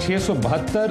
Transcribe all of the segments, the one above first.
672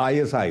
ISI।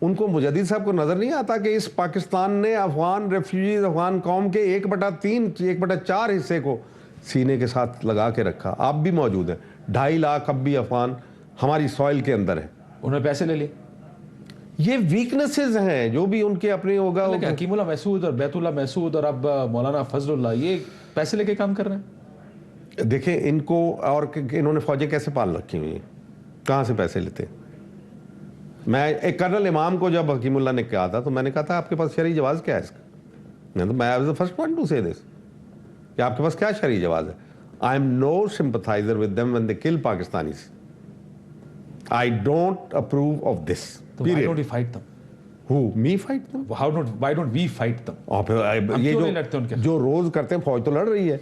ان کو مجدد صاحب کو نظر نہیں آتا کہ اس پاکستان نے افغان ریفیوجیز افغان قوم کے 1/3 1/4 حصے کو سینے کے ساتھ لگا کے رکھا. آپ بھی موجود ہیں, 2.5 لاکھ اب بھی افغان ہماری سوائل کے اندر ہے. انہوں نے پیسے لے لیے. یہ ویکنسز ہیں جو بھی ان کے اپنے ہوگا. لیکن حکیم اللہ محسود اور بیت اللہ محسود اور اب مولانا فضل اللہ یہ پیسے لے کے کام کر رہے ہیں. دیکھیں ان کو, اور انہوں نے فوجیں کیسے پال رکھی ہوئی ہیں, کہاں سے پیسے لیتے ہیں. میں ایک کرنل امام کو جب حکیم اللہ نے کہا تھا تو میں نے کہا تھا آپ کے پاس شرعی جواز کیا ہے اس کا. میں was the first one to سے دس کہ آپ کے پاس کیا شرعی جواز ہے. I am no sympathizer with them when they call Pakistanis. I don't approve of this. Why don't we fight them? Who? Me fight them? Why don't we fight them? یہ جو روز کرتے ہیں, فوج تو لڑ رہی ہے,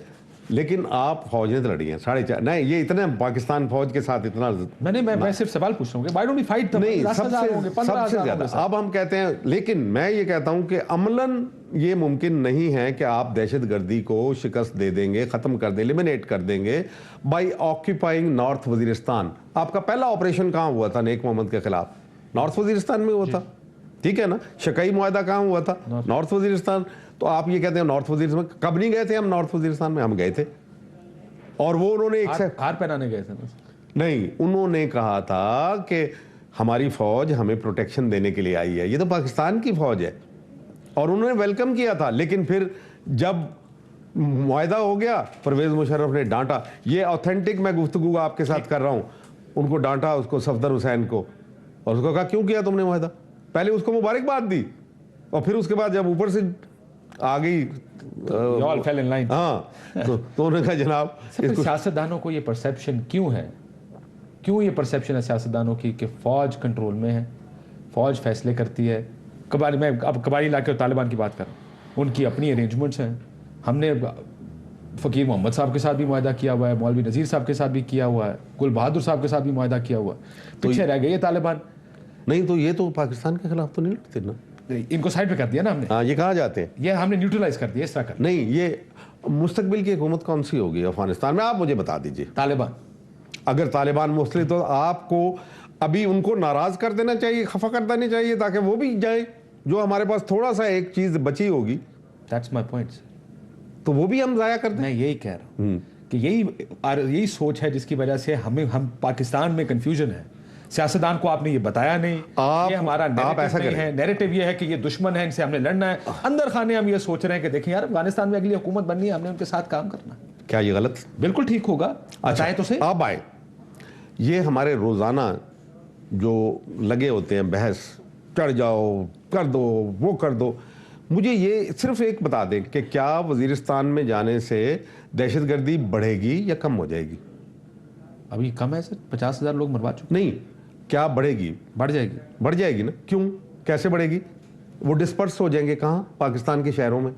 لیکن آپ فوج نے تو لڑی ہیں 4.5. نہیں, یہ اتنا پاکستان فوج کے ساتھ اتنا میں صرف سوال پوچھ رہا ہوں کہ why don't we fight them? نہیں, سب سے زیادہ اب ہم کہتے ہیں. لیکن میں یہ کہتا ہوں کہ عملاً یہ ممکن نہیں ہے کہ آپ دہشت گردی کو شکست دے دیں گے, ختم کر دیں, ایلیمنیٹ کر دیں گے بائی آکیپائنگ نارتھ وزیرستان. آپ کا پہلا آپریشن کہاں ہوا تھا نیک محمد کے خلاف؟ نارتھ وزیرستان میں ہوا تھا, ٹھیک ہے نا. شکائی معاہدہ کہاں ہوا تھا؟ نارتھ وزیرستان. تو آپ یہ کہتے ہیں نارتھ وزیرستان, کب نہیں گئے تھے ہم نارتھ وزیرستان میں؟ ہم گئے تھے. اور وہ انہوں نے ہار پہنانے گئے تھے نہیں, انہوں نے کہا تھا کہ ہماری فوج ہمیں پروٹیکشن دینے کے لیے آئی ہے, یہ تو پاکستان کی فوج ہے, اور انہوں نے ویلکم کیا تھا. لیکن پھر جب معاہدہ ہو گیا پرویز مشرف نے ڈانٹا. یہ آتھینٹک میں گفتگو آپ کے ساتھ کر رہا ہوں. ان کو ڈانٹا, اس کو صفدر حسین کو, اور اس کو کہا کیوں کیا تم نے معاہدہ. پہلے اس کو مبارکباد دی, اور پھر اس کے بعد جب اوپر سے آ گئی ہاں تو انہوں نے کہا جناب. سیاستدانوں کو یہ پرسیپشن کیوں ہے, کیوں یہ پرسیپشن ہے سیاستدانوں کی کہ فوج کنٹرول میں ہے, فوج فیصلے کرتی ہے. میں اب قبائلی علاقے اور طالبان کی بات کر رہا ہوں, ان کی اپنی ارینجمنٹس ہیں. ہم نے فقیر محمد صاحب کے ساتھ بھی معاہدہ کیا ہوا ہے, مولوی نذیر صاحب کے ساتھ بھی کیا ہوا ہے, گل بہادر صاحب کے ساتھ بھی معاہدہ کیا ہوا ہے. پیچھے رہ گئے یہ طالبان. نہیں تو یہ تو پاکستان کے خلاف تو نہیں لڑتے نا, ان کو سائڈ پہ کر دیا نا ہم نے. ہاں, یہ کہاں جاتے ہیں, یہ ہم نے نیوٹرلائز کر دیا اس طرح کر. نہیں, یہ مستقبل کی حکومت کون سی ہوگی افغانستان میں, آپ مجھے بتا دیجئے. طالبان. اگر طالبان مسلط تو آپ کو ابھی ان کو ناراض کر دینا چاہیے, خفا کر دینا چاہیے, تاکہ وہ بھی جائیں. جو ہمارے پاس تھوڑا سا ایک چیز بچی ہوگی, دیٹس مائی پوائنٹ, تو وہ بھی ہم ضائع کر دیں. میں یہی کہہ رہا ہوں کہ یہی سوچ ہے جس کی وجہ سے ہم پاکستان میں کنفیوژن ہے. سیاستدان کو آپ نے یہ بتایا نہیں, یہ ہمارا نیریٹو نہیں ہے. نیریٹو یہ ہے کہ یہ دشمن ہے, ان سے ہم نے لڑنا ہے. اندر خانے ہم یہ سوچ رہے ہیں کہ دیکھیں یار افغانستان میں اگلی حکومت بننی ہے, ہم نے ان کے ساتھ کام کرنا. کیا یہ غلط؟ بالکل ٹھیک ہوگا. بتائیں تو صحیح. آپ آئے, یہ ہمارے روزانہ جو لگے ہوتے ہیں بحث, چڑھ جاؤ, کر دو, وہ کر دو. مجھے یہ صرف ایک بتا دیں کہ کیا وزیرستان میں جانے سے دہشت گردی بڑھے گی یا کم ہو جائے گی؟ ابھی کم ہے سر, 50,000 لوگ مروا چکے. نہیں, کیا بڑھے گی؟ بڑھ جائے گی. بڑھ جائے گی نا. کیوں, کیسے بڑھے گی؟ وہ ڈسپرس ہو جائیں گے کہاں؟ پاکستان کے شہروں میں.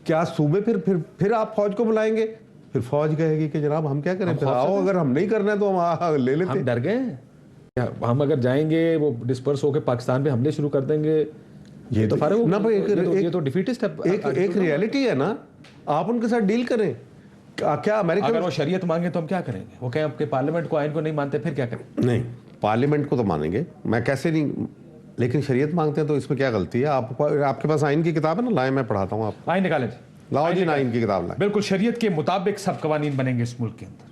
کیا صوبے پھر آپ فوج کو بلائیں گے؟ پھر فوج کہے گی کہ جناب ہم کیا کریں, آؤ, اگر ہم نہیں کرنا ہے تو ہم لے لیتے. ہم ڈر گئے ہیں, ہم اگر جائیں گے وہ ڈسپرس ہو کے پاکستان پہ حملے شروع کر دیں گے. یہ تو یہ تو ڈیفیٹسٹ ہے. ایک ریئلٹی ہے نا, آپ ان کے ساتھ ڈیل کریں. کیا امریکہ اگر وہ شریعت مانگے تو ہم کیا کریں گے؟ وہ کہیں آپ کے پارلیمنٹ کو, آئین کو نہیں مانتے, پھر کیا کریں؟ نہیں, پارلیمنٹ کو تو مانیں گے, میں کیسے نہیں, لیکن شریعت مانگتے ہیں تو اس میں کیا غلطی ہے؟ آپ کے پاس آئین کی کتاب ہے نا, لائیں, میں پڑھاتا ہوں آپ. آئین نکالیں, لاؤ جی, آئین کی کتاب لائیں. بالکل شریعت کے مطابق سب قوانین بنیں گے اس ملک کے اندر.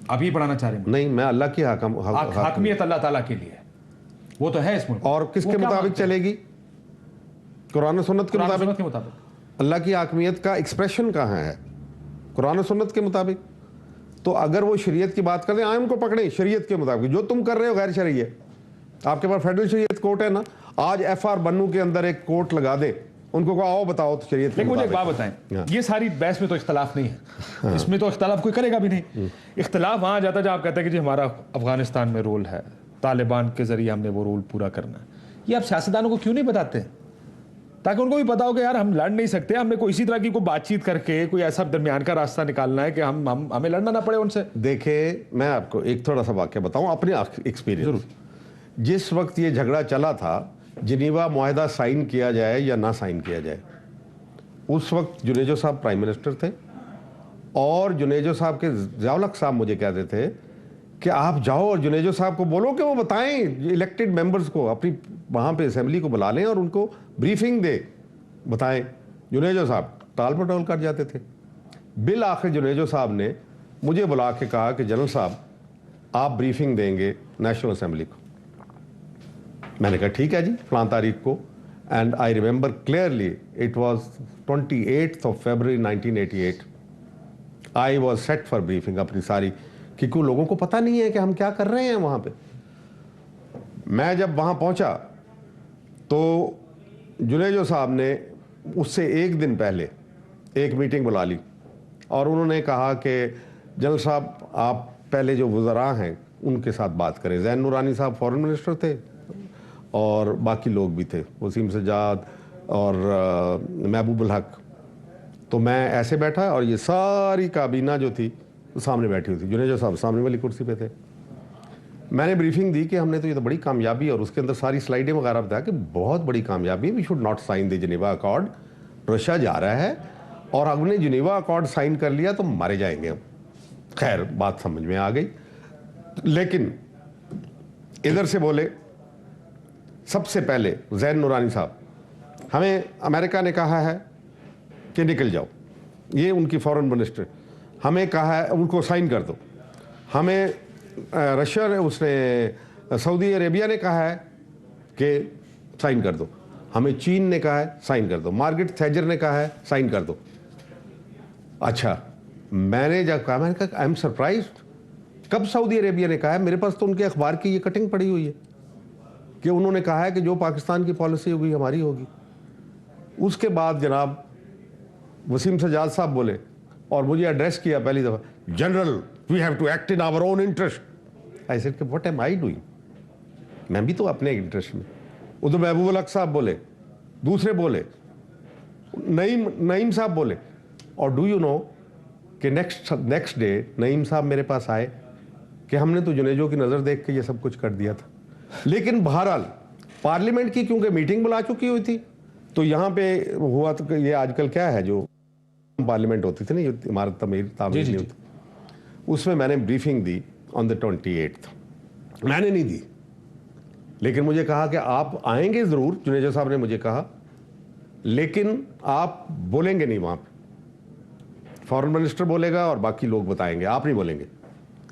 آپ یہ پڑھانا چاہ رہے ہیں؟ نہیں, میں اللہ کی حاکمیت اللہ تعالیٰ کے لیے ہے, وہ تو ہے اس ملک. اور کس کے مطابق چلے گی؟ قرآن و سنت کے مطابق. اللہ کی حاکمیت کا ایکسپریشن کہاں ہے؟ قرآن و سنت کے مطابق. تو اگر وہ شریعت کی بات کریں, ان کو پکڑیں شریعت کے مطابق. جو تم کر رہے ہو غیر شرعی ہے. آپ کے پاس فیڈرل شریعت کورٹ ہے نا, آج ایف آر بنو کے اندر ایک کورٹ لگا دے, ان کو آؤ بتاؤ تو شریعت. لیکن مجھے ایک بات بتائیں, یہ ساری بحث میں تو اختلاف نہیں ہے, اس میں تو اختلاف کوئی کرے گا بھی نہیں. اختلاف وہاں جاتا ہے جب آپ کہتے ہیں کہ جی ہمارا افغانستان میں رول ہے, طالبان کے ذریعے ہم نے وہ رول پورا کرنا ہے. یہ آپ سیاستدانوں کو کیوں نہیں بتاتے, تاکہ ان کو بھی پتا ہو کہ یار ہم لڑ نہیں سکتے, ہم نے کوئی اسی طرح کی کوئی بات چیت کر کے کوئی ایسا درمیان کا راستہ نکالنا ہے کہ ہمیں لڑنا نہ پڑے ان سے. دیکھیں, میں آپ کو ایک تھوڑا سا واقعہ بتاؤں اپنے ایکسپیرینس. جس وقت یہ جھگڑا چلا تھا جنیوا معاہدہ سائن کیا جائے یا نہ سائن کیا جائے, اس وقت جنیجو صاحب پرائم منسٹر تھے, اور جنیجو صاحب کے ضیاء الحق صاحب مجھے کہتے تھے کہ آپ جاؤ اور جنیجو صاحب کو بولو کہ وہ بتائیں الیکٹڈ ممبرز کو, اپنی وہاں پہ اسمبلی کو بلا لیں اور ان کو بریفنگ دے بتائیں. جنیجو صاحب ٹال پٹول کر جاتے تھے. بالآخر جنیجو صاحب نے مجھے بلا کے کہا کہ جنرل صاحب آپ بریفنگ دیں گے نیشنل اسمبلی کو. میں نے کہا ٹھیک ہے جی فلاں تاریخ کو. And I remember clearly it was 28th of February 1988. I was set for briefing اپنی ساری, کیونکہ لوگوں کو پتہ نہیں ہے کہ ہم کیا کر رہے ہیں وہاں پہ. میں جب وہاں پہنچا تو جنیجو صاحب نے اس سے ایک دن پہلے ایک میٹنگ بلا لی اور انہوں نے کہا کہ جنرل صاحب آپ پہلے جو وزراء ہیں ان کے ساتھ بات کریں. زین نورانی صاحب فورن منسٹر تھے اور باقی لوگ بھی تھے, وسیم سجاد اور محبوب الحق. تو میں ایسے بیٹھا اور یہ ساری کابینہ جو تھی سامنے بیٹھی ہوئی تھی. جنیجو صاحب سامنے والی کرسی پہ تھے. میں نے بریفنگ دی کہ ہم نے تو یہ تو بڑی کامیابی, اور اس کے اندر ساری سلائیڈیں وغیرہ بتایا کہ بہت بڑی کامیابی, we should not sign the Geneva accord. Russia جا رہا ہے اور ہم نے جنیوا اکارڈ سائن کر لیا تو مارے جائیں گے ہم. خیر بات سمجھ میں آ گئی. لیکن ادھر سے بولے سب سے پہلے زین نورانی صاحب, ہمیں امریکہ نے کہا ہے کہ نکل جاؤ, یہ ان کی فورن منسٹر, ہمیں کہا ہے ان کو سائن کر دو. ہمیں رشیا نے, اس نے سعودی عربیہ نے کہا ہے کہ سائن کر دو. ہمیں چین نے کہا ہے سائن کر دو. مارگریٹ تھیچر نے کہا ہے سائن کر دو. اچھا میں نے جب کہا, میں نے کہا آئی ایم سرپرائزڈ. کب سعودی عربیہ نے کہا ہے؟ میرے پاس تو ان کے اخبار کی یہ کٹنگ پڑی ہوئی ہے کہ انہوں نے کہا ہے کہ جو پاکستان کی پالیسی ہوگی ہماری ہوگی. اس کے بعد جناب وسیم سجاد صاحب بولے اور مجھے ایڈریس کیا پہلی دفعہ, general we have to act in our own interest. I said کہ واٹ ایم آئی ڈوئنگ, میں بھی تو اپنے انٹرسٹ میں. ادھر محبوب الحق صاحب بولے, دوسرے بولے, نعیم صاحب بولے. اور ڈو یو نو کہ نیکسٹ ڈے نعیم صاحب میرے پاس آئے کہ ہم نے تو جنیجو کی نظر دیکھ کے یہ سب کچھ کر دیا تھا. لیکن بہرحال پارلیمنٹ کی کیونکہ میٹنگ بلا چکی ہوئی تھی تو یہاں پہ ہوا تو یہ آج کل کیا ہے جو پارلیمنٹ ہوتی تھی نا, یہ عمارت تعمیر نہیں ہوتی, اس میں نے بریفنگ دی آن دا 28th. میں نے نہیں دی, لیکن مجھے کہا کہ آپ آئیں گے ضرور. جنیجو صاحب نے مجھے کہا لیکن آپ بولیں گے نہیں وہاں پہ. فورن منسٹر بولے گا اور باقی لوگ بتائیں گے, آپ نہیں بولیں گے.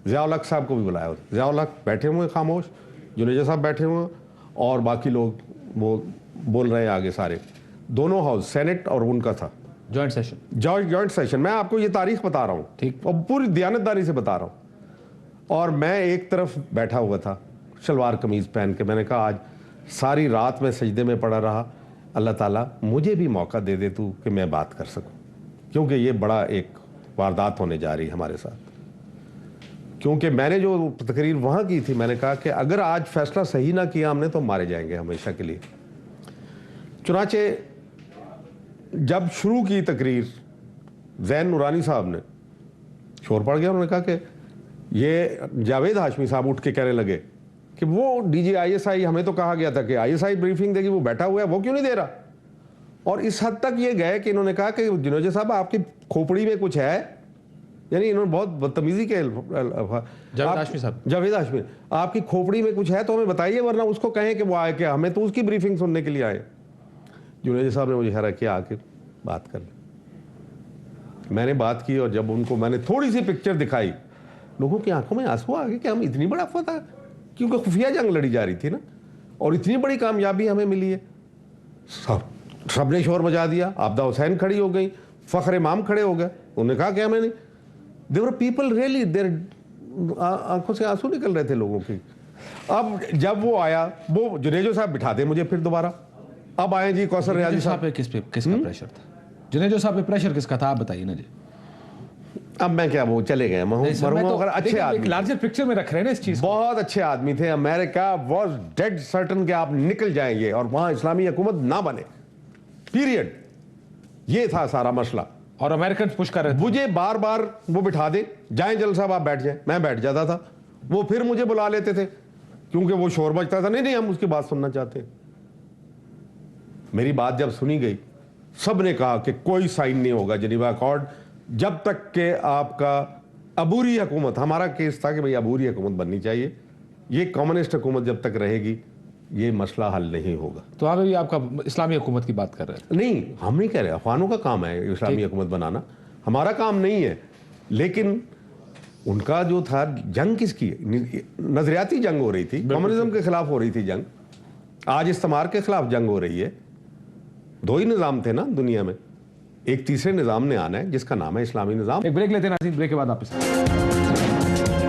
ضیاء الحق صاحب کو بھی بلایا. ضیاء الحق بیٹھے ہوئے خاموش, جنیجو صاحب بیٹھے ہوئے اور باقی لوگ وہ بول رہے ہیں آگے سارے. دونوں ہاؤس, سینٹ اور ان کا تھا جوائنٹ سیشن. میں آپ کو یہ تاریخ بتا رہا ہوں اور پوری دیانتداری سے بتا رہا ہوں. اور میں ایک طرف بیٹھا ہوا تھا شلوار قمیض پہن کے. میں نے کہا آج ساری رات میں سجدے میں پڑا رہا, اللہ تعالیٰ مجھے بھی موقع دے دے تو کہ میں بات کر سکوں, کیونکہ یہ بڑا ایک واردات ہونے جا رہی ہے ہمارے ساتھ. کیونکہ میں نے جو تقریر وہاں کی تھی, میں نے کہا کہ اگر آج فیصلہ صحیح نہ کیا ہم نے تو مارے جائیں گے ہمیشہ کے لیے. چنانچہ جب شروع کی تقریر زین نورانی صاحب نے, شور پڑ گیا. انہوں نے کہا کہ یہ جاوید ہاشمی صاحب اٹھ کے کہنے لگے کہ وہ D G I S I, ہمیں تو کہا گیا تھا کہ آئی ایس آئی بریفنگ دے گی, وہ بیٹھا ہوا ہے, وہ کیوں نہیں دے رہا. اور اس حد تک یہ گئے کہ انہوں نے کہا کہ جنیجو صاحب آپ کی کھوپڑی میں کچھ ہے, یعنی انہوں نے بہت بدتمیزی کے جاوید ہاشمی آپ کی کھوپڑی میں کچھ ہے تو ہمیں بتائیے, ورنہ اس کو کہیں کہ وہ آئے کہ ہمیں تو اس کی بریفنگ سننے کے لیے آئے. جنیجو صاحب نے مجھے حیران کیا آ کے بات کر لی. میں نے بات کی اور جب ان کو میں نے تھوڑی سی پکچر دکھائی, لوگوں کی آنکھوں میں آنسو آ گئے کہ ہم اتنی بڑا فتح, کیونکہ خفیہ جنگ لڑی جا رہی تھی نا اور اتنی بڑی کامیابی ہمیں ملی ہے. سب نے شور مچا دیا. عابدہ حسین کھڑی ہو گئی, فخر امام کھڑے ہو گئے. انہوں نے کہا کہ ہمیں نہیں. دیور پیپل ریئلی دیر, آنکھوں سے آنسو نکل رہے تھے لوگوں کی. اب جب وہ آیا, وہ جنیجو صاحب بٹھا دے مجھے پھر دوبارہ. اب آئے جی کوثر ریاضی صاحب. کس کا پریشر تھا جنیجو صاحب پہ؟ پریشر کس کا تھا آپ بتائیے نا جی. اب میں کیا, وہ چلے گئے, اچھے آدمی, لارجر پکچر میں رکھ رہے ہیں نا اس چیز, بہت اچھے آدمی تھے. امریکہ واز ڈیڈ سرٹن کہ آپ نکل جائیں گے اور وہاں اسلامی حکومت نہ بنے, پیریڈ. یہ تھا سارا مسئلہ. اور امریکنز پش کر رہے تھے مجھے بار بار وہ بٹھا دیں, جائیں جنرل صاحب آپ بیٹھ جائیں. میں بیٹھ جاتا تھا, وہ پھر مجھے بلا لیتے تھے کیونکہ وہ شور مچتا تھا. نہیں ہم اس کی بات سننا چاہتے. میری بات جب سنی گئی, سب نے کہا کہ کوئی سائن نہیں ہوگا جنیوا اکارڈ جب تک کہ آپ کا عبوری حکومت, ہمارا کیس تھا کہ بھئی عبوری حکومت بننی چاہیے, یہ کمیونسٹ حکومت جب تک رہے گی یہ مسئلہ حل نہیں ہوگا. تو وہاں پہ بھی آپ کا اسلامی حکومت کی بات کر رہے ہیں. نہیں, ہم نہیں کہہ رہے, افغانوں کا کام ہے اسلامی حکومت بنانا, ہمارا کام نہیں ہے. لیکن ان کا جو تھا جنگ کس کی, نظریاتی جنگ ہو رہی تھی, کمیونزم کے خلاف ہو رہی تھی جنگ. آج استعمار کے خلاف جنگ ہو رہی ہے. دو ہی نظام تھے نا دنیا میں, ایک تیسرے نظام نے آنا ہے جس کا نام ہے اسلامی نظام. ایک بریک لیتے ہیں ناظرین, بریک کے بعد واپس.